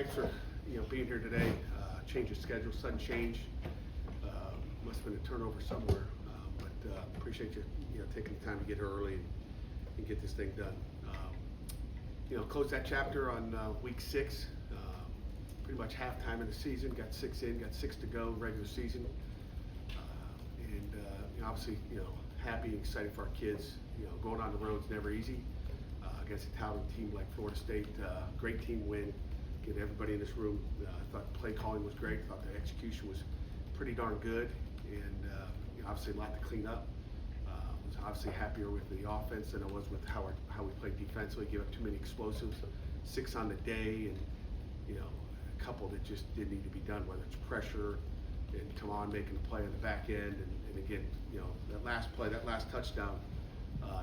thanks for being here today. Change of schedule, sudden change. Must have been a turnover somewhere, but appreciate you taking the time to get here early and get this thing done. Close that chapter on week 6. Pretty much halftime of the season. Got 6 in, got 6 to go. Regular season, and obviously happy and excited for our kids. Going on the road is never easy. Against a talented team like Florida State, great team win. Get everybody in this room. I thought the play calling was great. I thought the execution was pretty darn good, and obviously a lot to clean up. Was obviously happier with the offense than I was with how we played defensively. Give up too many explosives, 6 on the day, and a couple that just didn't need to be done. Whether it's pressure and come on making the play on the back end, and again that last play, that last touchdown.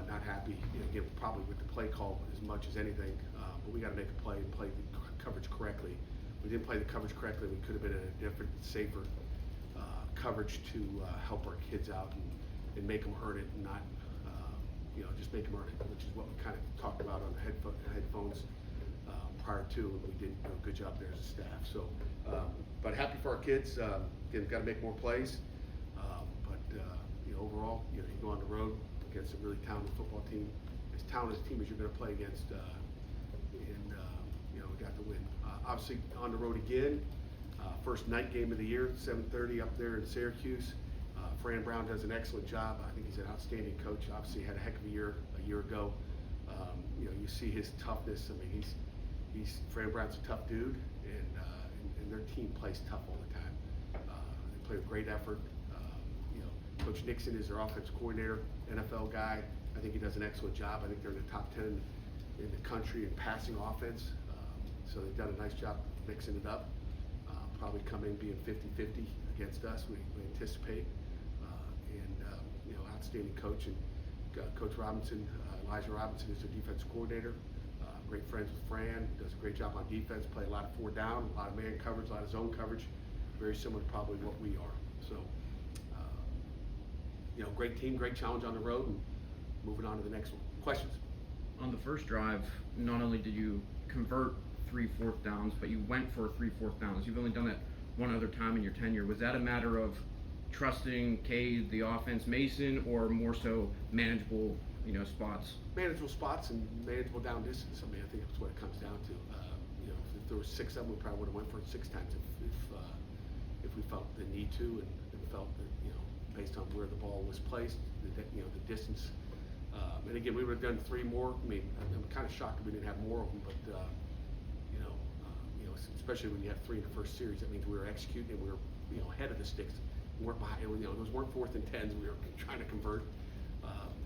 Not happy, again, probably with the play call as much as anything, but we got to make a play and play the coverage correctly. We didn't play the coverage correctly. We could have been in a different, safer coverage to help our kids out and make them earn it, and not just make them earn it, which is what we kind of talked about on the headphones prior to, and we did a good job there as a staff. So, but happy for our kids. Again, got to make more plays, but overall, you go on the road against a really talented football team, as talented a team as you're going to play against, and we got the win. Obviously on the road again, first night game of the year, 7:30 up there in Syracuse. Fran Brown does an excellent job. I think he's an outstanding coach. Obviously had a heck of a year ago. You see his toughness. I mean, Fran Brown's a tough dude, and their team plays tough all the time. They play with great effort. Coach Nixon is their offensive coordinator, NFL guy. I think he does an excellent job. I think they're in the top 10 in the country in passing offense. So they've done a nice job mixing it up. Probably come in being 50-50 against us, we anticipate. Outstanding coach. And Coach Robinson, Elijah Robinson is their defensive coordinator. Great friends with Fran, does a great job on defense, play a lot of 4 down, a lot of man coverage, a lot of zone coverage. Very similar to probably what we are. So. Great team, great challenge on the road, and moving on to the next one. Questions? On the first drive, not only did you convert 3 4th downs, but you went for 3 4th downs. You've only done that one other time in your tenure. Was that a matter of trusting Cade, the offense, Mason, or more so manageable, spots? Manageable spots and manageable down distance. I mean, I think that's what it comes down to. If there were 6 of them, we probably would have went for it 6 times if we felt the need to, and felt that based on where the ball was placed, the distance. And again, we would have done 3 more. I mean, I'm kind of shocked that we didn't have more of them, but especially when you have 3 in the first series, that means we were executing and we were ahead of the sticks. We weren't behind. Those weren't 4th and 10s. We were trying to convert.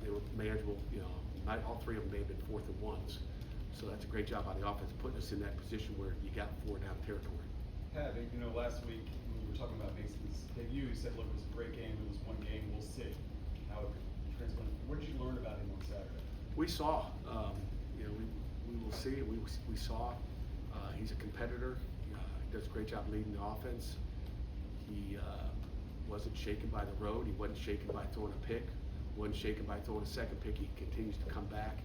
They were manageable. Not all 3 of them may have been 4th and 1s. So that's a great job on the offense, putting us in that position where you got 4 down territory. Pat, last week when we were talking about Mason's debut, you said, look, it was a great game. It was one game. We'll see how it translates. What did you learn about him on Saturday? We saw. We will see. We saw. He's a competitor. He does a great job leading the offense. He wasn't shaken by the road. He wasn't shaken by throwing a pick. Wasn't shaken by throwing a second pick. He continues to come back.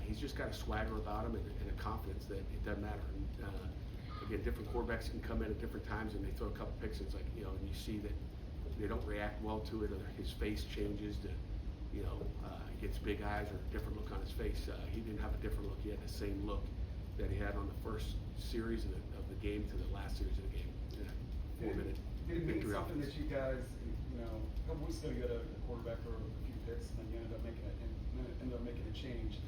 He's just got a swagger about him and a confidence that it doesn't matter. And, again, different quarterbacks can come in at different times and they throw a couple picks. And it's like, and you see that they don't react well to it, or his face changes to, he gets big eyes or a different look on his face. He didn't have a different look. He had the same look that he had on the first series of the game to the last series of the game. 4-minute Did it mean victory something offense. that you guys, a couple weeks ago you got a quarterback for a few picks, and then you ended up making a change.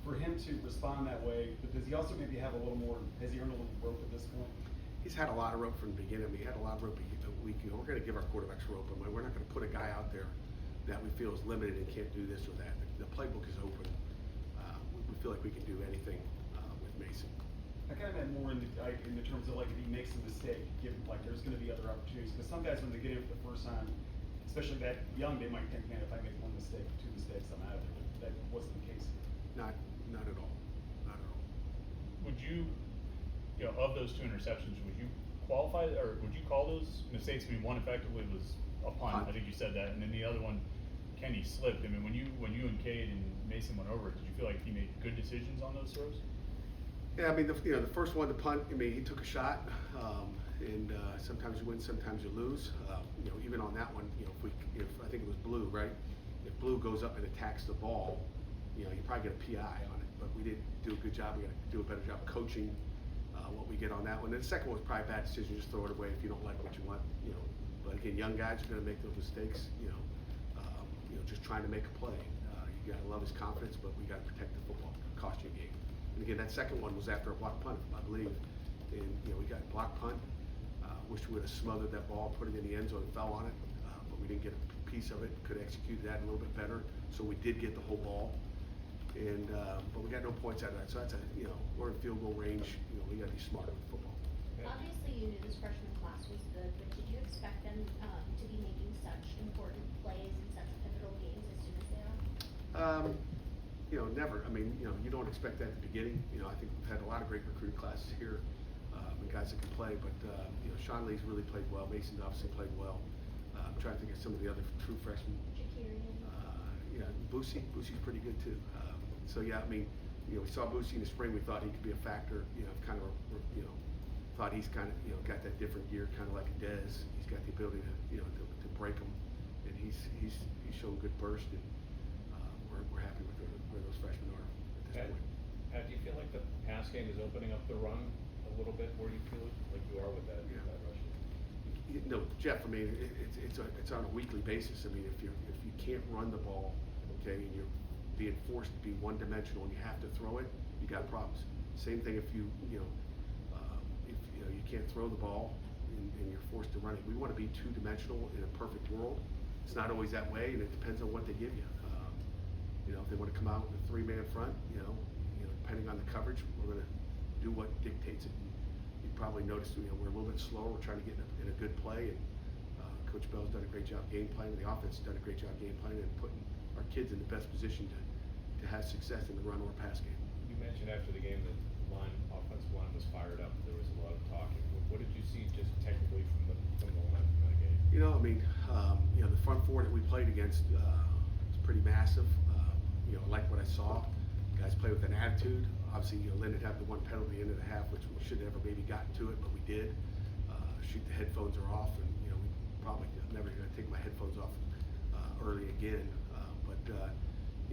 For him to respond that way, but does he also maybe have a little more? Has he earned a little rope at this point? He's had a lot of rope from the beginning. He had a lot of rope a week ago. We're going to give our quarterbacks rope. I mean, we're not going to put a guy out there that we feel is limited and can't do this or that. The playbook is open. We feel like we can do anything with Mason. I kind of meant more in the terms of, like, if he makes a mistake, there's going to be other opportunities. Because some guys, when they get in for the first time, especially that young, they might think, man, if I make 1 mistake, 2 mistakes, I'm out of there. That wasn't the case. Not at all. Not at all. Would you, of those 2 interceptions, would you qualify, or would you call those mistakes? I mean, one effectively was a punt. I think you said that, and then the other one, Kenny slipped. I mean, when you and Cade and Mason went over it, did you feel like he made good decisions on those throws? Yeah, I mean, the first one to punt, I mean, he took a shot, and sometimes you win, sometimes you lose. Even on that one, if I think it was Blue, right? If Blue goes up and attacks the ball, you probably get a PI on it, but we didn't do a good job. We got to do a better job coaching what we get on that one. And the second one was probably a bad decision, just throw it away if you don't like what you want, But again, young guys are going to make those mistakes, just trying to make a play. You got to love his confidence, but we got to protect the football, cost you a game. And again, that second one was after a block punt, I believe. And, we got a block punt. Wish we would have smothered that ball, put it in the end zone and fell on it. But we didn't get a piece of it. Could have executed that a little bit better. So we did get the whole ball. And, but we got no points out of that. So that's we're in field goal range. We got to be smart with football. Obviously, you knew this freshman class was good, but did you expect them to be making such important plays in such pivotal games as soon as they are? Never. I mean, you don't expect that at the beginning. I think we've had a lot of great recruiting classes here, and guys that can play. But Sean Lee's really played well. Mason's obviously played well. I'm trying to think of some of the other true freshmen. Boosie. Boosie's pretty good too. So yeah, I mean, we saw Boosie in the spring. We thought he could be a factor. Kind of, thought he's kind of, got that different gear, kind of like a Dez. He's got the ability to, to break them, and he's shown good burst, and we're happy with where those freshmen are at this point. Pat, do you feel like the pass game is opening up the run a little bit? Where do you feel like you are with that, that rush? No, Jeff. I mean, it's on a weekly basis. I mean, if you can't run the ball, okay, and you're being forced to be one-dimensional and you have to throw it, you got problems. Same thing if you can't throw the ball and you're forced to run it. We want to be two-dimensional in a perfect world. It's not always that way, and it depends on what they give you. If they want to come out with a three-man front, depending on the coverage, we're going to do what dictates it. You probably noticed, we're a little bit slower. We're trying to get in a good play, and Coach Bell's done a great job game playing. The offense has done a great job game playing and putting our kids in the best position to have success in the run or pass game. You mentioned after the game that the offensive line was fired up. There was a lot of talking. What did you see just technically from the line from that game? The front four that we played against is pretty massive. I like what I saw. Guys play with an attitude. Obviously, Lynn had the one penalty at the end of the half, which we should have never maybe gotten to it, but we did. Shoot, the headphones are off, and we probably never going to take my headphones off early again.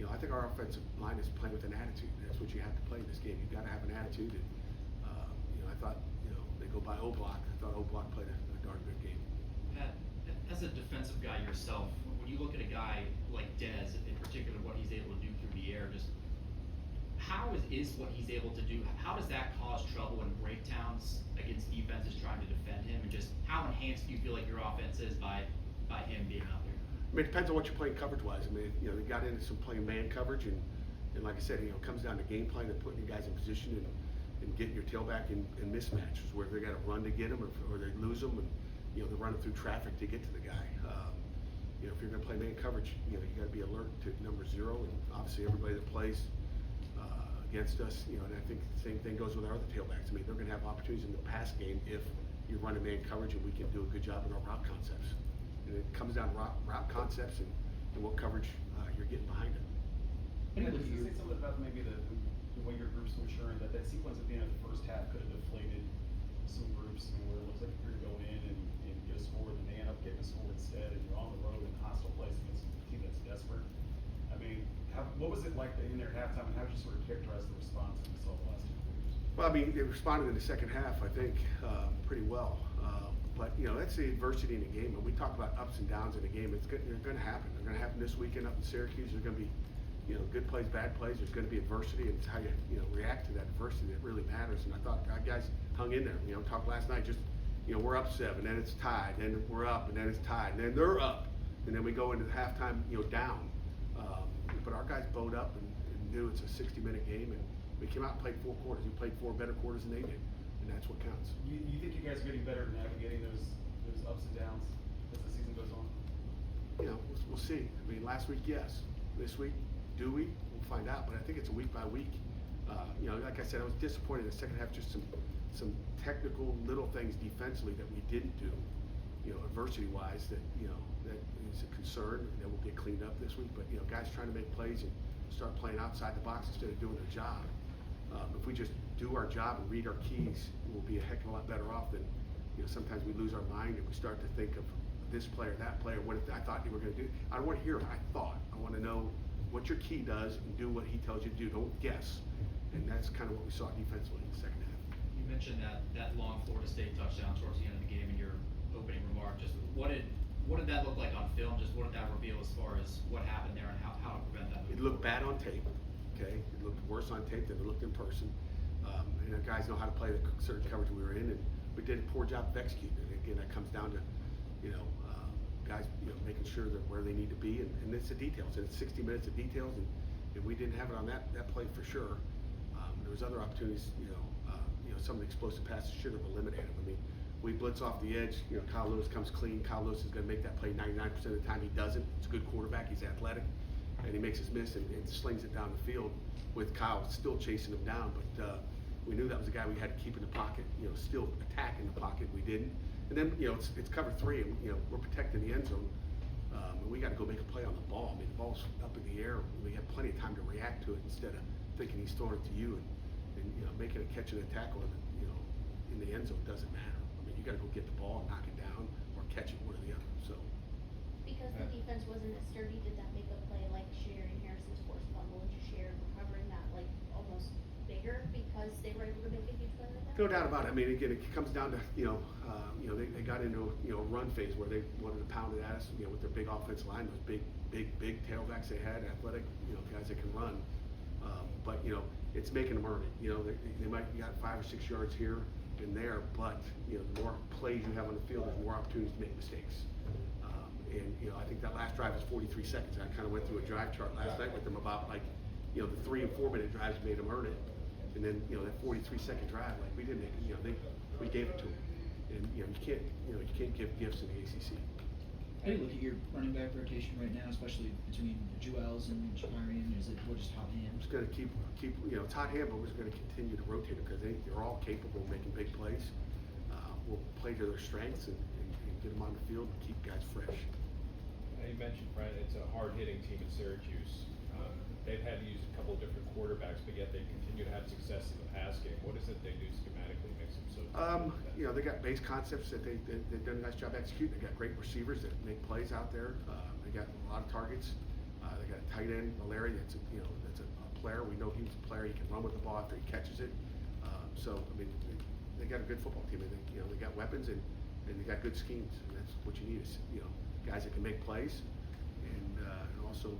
I think our offensive line is playing with an attitude. That's what you have to play in this game. You've got to have an attitude. And I thought they go by O-Block. I thought O-Block played a darn good game. Pat, as a defensive guy yourself, when you look at a guy like Dez, in particular, what he's able to do through the air, just how is what he's able to do, how does that cause trouble and breakdowns against defenses trying to defend him, and just how enhanced do you feel like your offense is by him being out there? I mean, it depends on what you're playing coverage-wise. I mean, they got into some playing man coverage, and like I said, it comes down to game plan and putting you guys in position and getting your tailback in mismatches where they got to run to get them or they lose them, and they're running through traffic to get to the guy. If you're going to play man coverage, you got to be alert to number 0, and obviously everybody that plays against us, and I think the same thing goes with our other tailbacks. I mean, they're going to have opportunities in the pass game if you're running man coverage, and we can do a good job in our route concepts. And it comes down to route concepts and what coverage you're getting behind it. Did you say something about maybe the way your group's maturing, that sequence at the end of the first half could have deflated some groups, where it looks like you're going to go in and get a score, and they end up getting a score instead, and you're on the road in a hostile place against a team that's desperate. I mean, what was it like in their halftime, and how would you sort of characterize the response that we saw the last 2 quarters? Well, I mean, they responded in the second half, I think, pretty well. But that's the adversity in the game. When we talk about ups and downs in the game, they're going to happen. They're going to happen this weekend up in Syracuse. There's going to be, good plays, bad plays. There's going to be adversity, and it's how you, react to that adversity that really matters. And I thought our guys hung in there. Talked last night. Just, we're up 7, then it's tied, then we're up, and then it's tied, and then they're up, and then we go into the halftime, down. But our guys bowed up and knew it's a 60-minute game, and we came out and played 4 quarters. We played 4 better quarters than they did. And that's what counts. You think you guys are getting better at navigating those ups and downs as the season goes on? We'll see. I mean, last week, yes. This week, do we? We'll find out. But I think it's a week by week. Like I said, I was disappointed in the second half. Just some technical little things defensively that we didn't do. Adversity-wise, that is a concern that will get cleaned up this week. But guys trying to make plays and start playing outside the box instead of doing their job. If we just do our job and read our keys, we'll be a heck of a lot better off than, sometimes we lose our mind and we start to think of this player, that player, what if I thought you were gonna do. I don't wanna hear I thought. I wanna know what your key does and do what he tells you to do. Don't guess. And that's kind of what we saw defensively in the second half. You mentioned that long Florida State touchdown towards the end of the game in your opening remark. Just what did that look like on film? Just what did that reveal as far as what happened there and how to prevent that? It looked bad on tape, okay? It looked worse on tape than it looked in person. And our guys know how to play the certain coverage we were in, and we did a poor job of executing. And again, that comes down to, guys, making sure that where they need to be, and it's the details. And it's 60 minutes of details, and we didn't have it on that play for sure. There was other opportunities, some of the explosive passes should have eliminated them. I mean, we blitz off the edge, Kyle Lewis comes clean. Kyle Lewis is going to make that play 99% of the time. He doesn't. It's a good quarterback. He's athletic, and he makes his miss and slings it down the field with Kyle still chasing him down. But we knew that was a guy we had to keep in the pocket, still attacking the pocket. We didn't. And then, it's cover three, and, we're protecting the end zone. And we got to go make a play on the ball. I mean, the ball's up in the air. We have plenty of time to react to it instead of thinking he's throwing it to you and making a catch and a tackle in the end zone doesn't matter. I mean, you got to go get the ball and knock it down or catch it, one or the other. So. Because the defense wasn't as sturdy, did that make a play like Sharon Harrison's forced fumble into Sharon recovering that like almost bigger because they were able to make a huge play like that? No doubt about it. I mean, again, it comes down to they got into a run phase where they wanted to pound it at us, with their big offensive line, those big tailbacks they had, athletic, guys that can run. But it's making them earn it. They might got 5 or 6 yards here and there, but the more plays you have on the field, there's more opportunities to make mistakes. And I think that last drive was 43 seconds. I kind of went through a drive chart last night with them about the 3 and 4 minute drives made them earn it, and then that 43-second drive, we didn't make it. We gave it to them, and you can't give gifts in the ACC. How do you look at your running back rotation right now, especially between Jewels and Shakarian? Is it more just hot I'm hands? just going to keep it's hot hand, but we're just going to continue to rotate them because they're all capable of making big plays. We'll play to their strengths and get them on the field and keep guys fresh. You mentioned, Brent, it's a hard-hitting team in Syracuse. They've had to use a couple of different quarterbacks, but yet they continue to have success in the pass game. What is it they do schematically makes them so successful? They got base concepts that they've done a nice job executing. They got great receivers that make plays out there. They got a lot of targets. They got a tight end, Valeri, that's a player. We know he's a player. He can run with the ball after he catches it. So I mean, they got a good football team. I think they got weapons and they got good schemes, and that's what you need is guys that can make plays and also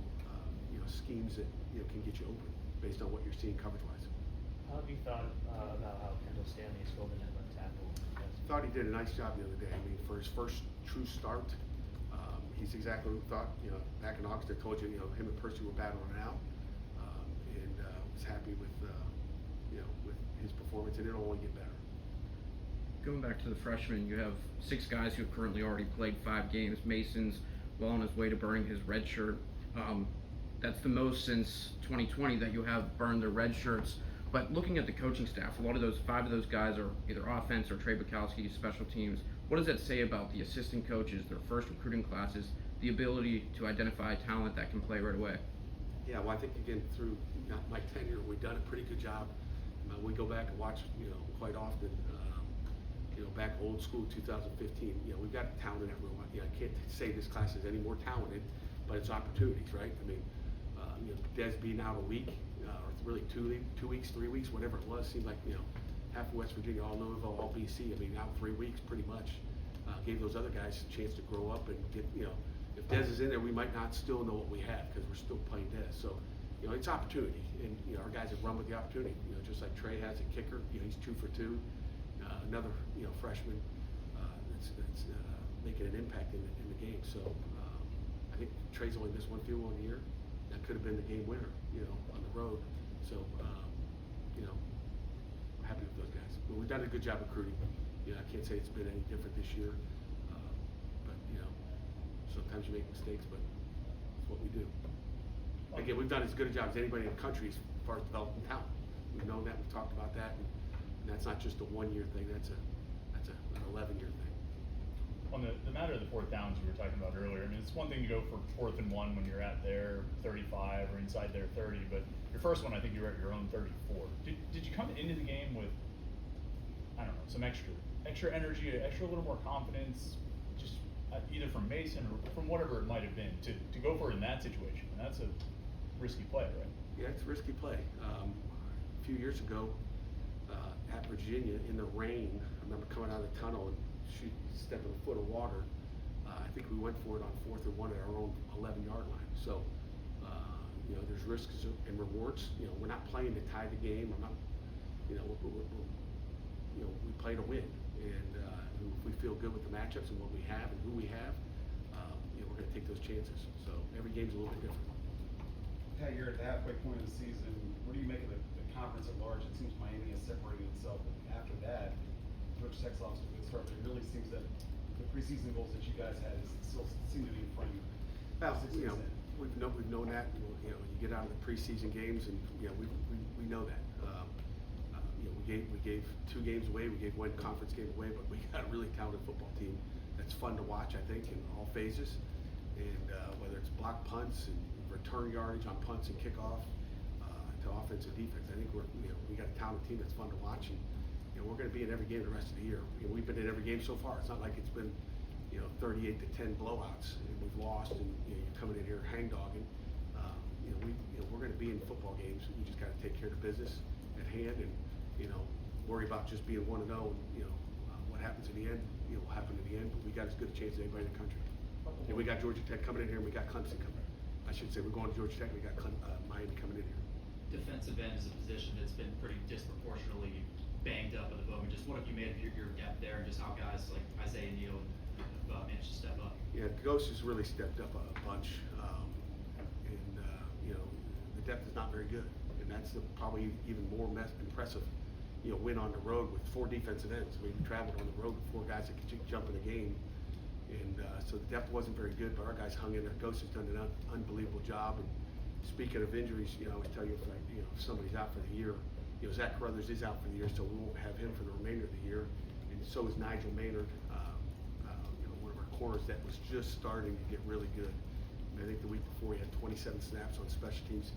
schemes that can get you open based on what you're seeing coverage-wise. How have you thought about how Kendall Stanley's filled in at left tackle? Thought he did a nice job the other day. I mean, for his first true start, he's exactly what we thought. Back in August, I told you, him and Percy were battling it out, and was happy with with his performance, and it'll only get better. Going back to the freshmen, you have 6 guys who have currently already played 5 games. Mason's well on his way to burning his red shirt. That's the most since 2020 that you have burned their red shirts. But looking at the coaching staff, a lot of those 5 of those guys are either offense or Trey Bukowski, special teams. What does that say about the assistant coaches, their first recruiting classes, the ability to identify talent that can play right away? Yeah, well, I think again through my tenure, we've done a pretty good job. We go back and watch, quite often. Back old school 2015. We've got talent everyone. I can't say this class is any more talented, but it's opportunities, right? I mean, Des being out a week, or really 2 weeks, 3 weeks, whatever it was, seemed like half of West Virginia, all Louisville, all BC. I mean, out 3 weeks, pretty much. Gave those other guys a chance to grow up and get. If Des is in there, we might not still know what we have because we're still playing Des. So, it's opportunity, and our guys have run with the opportunity. Just like Trey has a kicker. He's 2 for 2. Another freshman that's making an impact in the game. So I think Trey's only missed 1 field goal in the year. That could have been the game winner, on the road. So I'm happy with those guys. But we've done a good job recruiting. I can't say it's been any different this year. But sometimes you make mistakes, but it's what we do. Again, we've done as good a job as anybody in the country as far as developing talent. We've known that. We've talked about that. And that's not just a 1-year thing. That's an 11-year thing. On the matter of the fourth downs you were talking about earlier, I mean, it's one thing to go for 4th and 1 when you're at their 35 or inside their 30, but your first one, I think you were at your own 34. Did you come into the game with, I don't know, some extra energy, extra little more confidence, just either from Mason or from whatever it might have been, to go for it in that situation? And that's a risky play, right? Yeah, it's a risky play. A few years ago, at Virginia, in the rain, I remember coming out of the tunnel and stepping a foot of water. I think we went for it on 4th and 1 at our own 11-yard line. So, you know, there's risks and rewards. You know, we're not playing to tie the game. I'm not, you know, we play to win. And if we feel good with the matchups and what we have and who we have, you know, we're going to take those chances. So every game's a little bit different. Pat, you're at the halfway point of the season. What do you make of the conference at large? It seems Miami has separated itself. But after that, Coach Sexloff's a good start, but it really seems that the preseason goals that you guys had still seem to be in front of you. Well, you know, we've known that. You know, you get out of the preseason games, and you know, we know that. You know, we gave 2 games away. We gave 1 conference game away, but we got a really talented football team that's fun to watch. I think in all phases, and whether it's block punts and return yardage on punts and kickoff to offense and defense, I think we got a talented team that's fun to watch. And, you know, we're going to be in every game the rest of the year. You know, we've been in every game so far. It's not like it's been, you know, 38-10 blowouts and we've lost and, you know, you're coming in here hangdogging. You know, we're going to be in football games. We just got to take care of the business at hand and, you know, worry about just being 1-0. And, you know, what happens in the end, you know, will happen in the end. But we got as good a chance as anybody in the country. And we got Georgia Tech coming in here and we got Clemson coming. I should say we're going to Georgia Tech. We got Miami coming in here. Defensive end is a position that's been pretty disproportionately banged up at the moment. Just what have you made of your depth there, and just how guys like Isaiah Neal have managed to step up? Yeah, Ghost has really stepped up a bunch, and you know, the depth is not very good, and that's probably even more impressive. You know, win on the road with 4 defensive ends. I mean, we traveled on the road with 4 guys that could jump in the game, and so the depth wasn't very good, but our guys hung in there. Ghost has done an unbelievable job. And speaking of injuries, you know, I always tell you if somebody's out for the year. You know, Zach Carruthers is out for the year, so we won't have him for the remainder of the year. And so is Nigel Maynard, you know, one of our corners that was just starting to get really good. I think the week before he had 27 snaps on special teams.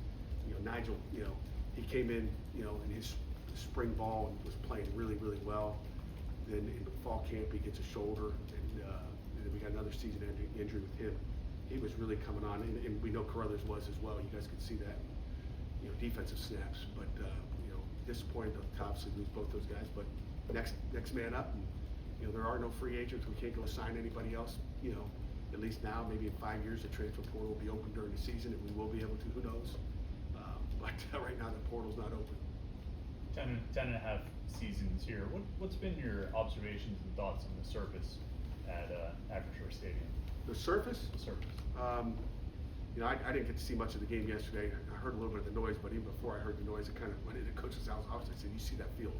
You know, Nigel, you know, he came in, you know, in his spring ball and was playing really, really well. Then in the fall camp, he gets a shoulder, and then we got another season-ending injury with him. He was really coming on, and we know Carruthers was as well. You guys could see that, you know, defensive snaps. But you know, disappointed to obviously lose both those guys. But next man up, and you know, there are no free agents. We can't go sign anybody else. You know, at least now, maybe in 5 years, the transfer portal will be open during the season, and we will be able to. Who knows? But right now, the portal's not open. 10 and a half seasons here. What's been your observations and thoughts on the surface at Acrisure Stadium? The surface? The surface. You know, I didn't get to see much of the game yesterday. I heard a little bit of the noise, but even before I heard the noise, I kind of went into Coach's house. I said, "You see that field?"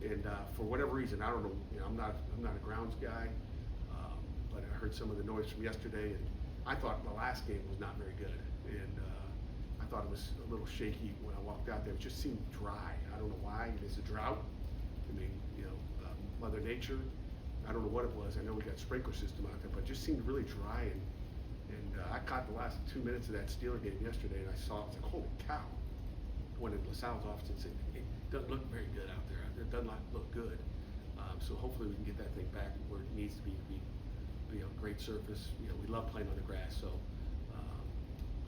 And for whatever reason, I don't know. You know, I'm not a grounds guy, but I heard some of the noise from yesterday, and I thought the last game was not very good. And I thought it was a little shaky when I walked out there. It just seemed dry. I don't know why. It's a drought. I mean, you know, Mother Nature. I don't know what it was. I know we got sprinkler system out there, but it just seemed really dry. And I caught the last 2 minutes of that Steeler game yesterday, and I saw it. I was like, holy cow. Went into LaSalle's office and said, it doesn't look very good out there. It doesn't look good. So hopefully we can get that thing back where it needs to be a great surface. You know, we love playing on the grass, so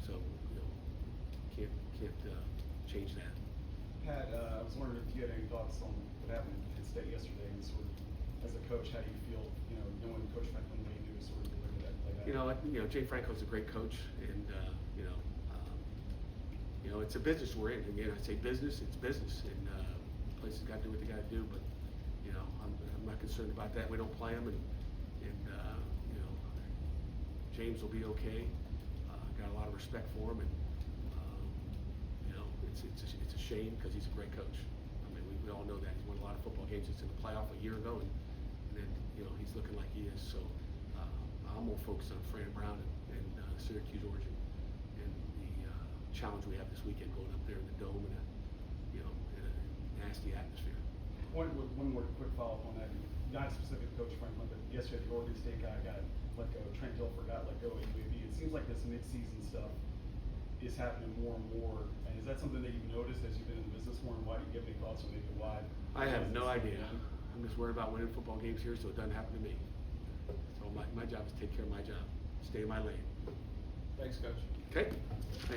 you know, can't change that. Pat, I was wondering if you had any thoughts on what happened in Pitt State yesterday, and sort of, as a coach, how do you feel, you know, knowing Coach Franklin may do sort of deliver that play back? You know, Jay Franco's a great coach, and you know, it's a business we're in. Again, I say business, it's business, and places got to do what they got to do. But you know, I'm not concerned about that. We don't play them, and you know, James will be okay. Got a lot of respect for him, and you know, it's a shame because he's a great coach. I mean, we all know that he's won a lot of football games. It's in the playoff a year ago, and then you know he's looking like he is. So I'm more focused on Fran Brown and Syracuse Origin and the challenge we have this weekend going up there in the dome in a nasty atmosphere. One more quick follow-up on that. Not specific to Coach Franklin, but yesterday, the Oregon State guy got let go, Trent Dilfer got let go at UAB. It seems like this mid-season stuff is happening more and more. And is that something that you've noticed as you've been in the business more, and why do you give any thoughts on maybe why? I have no why is this idea. stuff going on? I'm just worried about winning football games here, so it doesn't happen to me. So my job is to take care of my job, stay in my lane. Thanks, Coach. Okay?